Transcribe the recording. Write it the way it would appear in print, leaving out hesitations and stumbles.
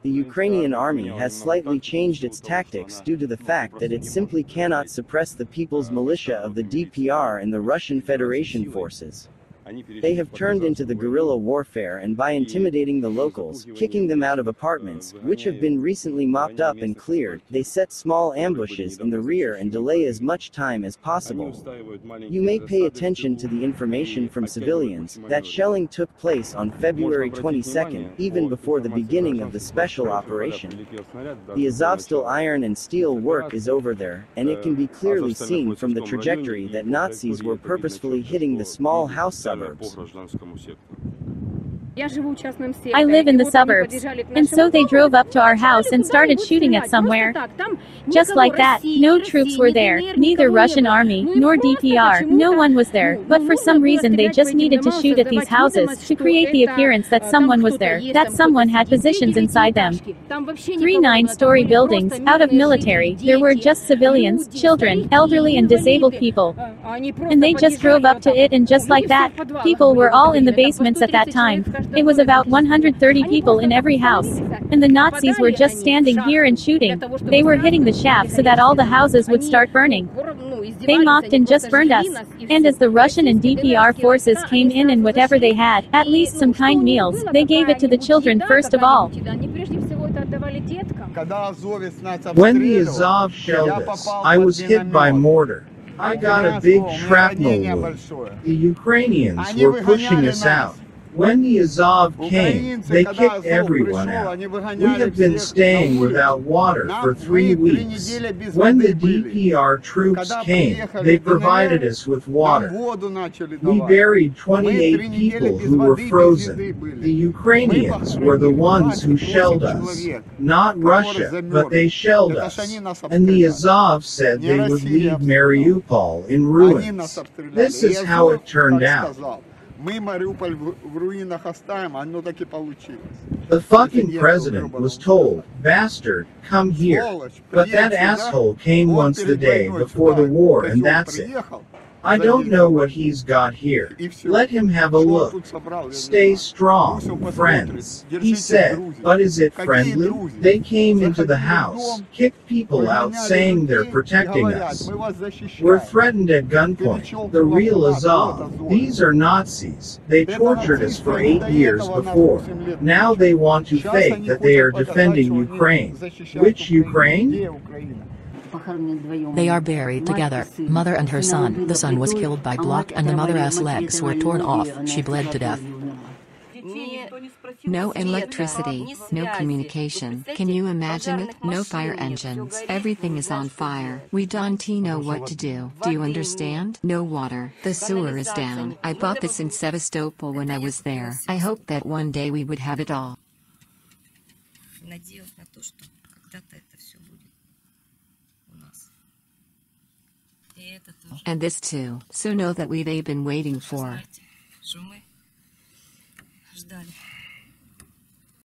the Ukrainian army has slightly changed its tactics due to the fact that it simply cannot suppress the people's militia of the DPR and the Russian Federation forces. They have turned into the guerrilla warfare, and by intimidating the locals, kicking them out of apartments, which have been recently mopped up and cleared, they set small ambushes in the rear and delay as much time as possible. You may pay attention to the information from civilians that shelling took place on February 22nd, even before the beginning of the special operation. The Azovstal iron and steel work is over there, and it can be clearly seen from the trajectory that Nazis were purposefully hitting the small house suburbs. I live in the suburbs, and so they drove up to our house and started shooting at somewhere. Just like that, no troops were there, neither Russian army, nor DPR, no one was there, but for some reason they just needed to shoot at these houses, to create the appearance that someone was there, that someone had positions inside them. 3 9-story buildings, out of military, there were just civilians, children, elderly and disabled people. And they just drove up to it, and just like that, people were all in the basements at that time. It was about 130 people in every house. And the Nazis were just standing here and shooting. They were hitting the shaft so that all the houses would start burning. They mocked and just burned us. And as the Russian and DPR forces came in and whatever they had, at least some kind meals, they gave it to the children first of all. When the Azov shelled us, I was hit by mortar. I got a big shrapnel wound. The Ukrainians were pushing us out. When the Azov came, they kicked everyone out. We have been staying without water for 3 weeks. When the DPR troops came, they provided us with water. We buried 28 people who were frozen. The Ukrainians were the ones who shelled us. Not Russia, but they shelled us. And the Azov said they would leave Mariupol in ruins. This is how it turned out. The fucking president was told, "Bastard, come here." But that asshole came once the day before the war, and that's it. I don't know what he's got here. Let him have a look. Stay strong, friends, he said. But is it friendly? They came into the house, kicked people out saying they're protecting us. We're threatened at gunpoint. The real Azov. These are Nazis. They tortured us for 8 years before. Now they want to fake that they are defending Ukraine. Which Ukraine? They are buried together, mother and her son. The son was killed by Glock and the mother's legs were torn off. She bled to death. No electricity, no communication. Can you imagine it? No fire engines. Everything is on fire. We don't know what to do. Do you understand? No water. The sewer is down. I bought this in Sevastopol when I was there. I hope that one day we would have it all. And this too. So know that we've been waiting for.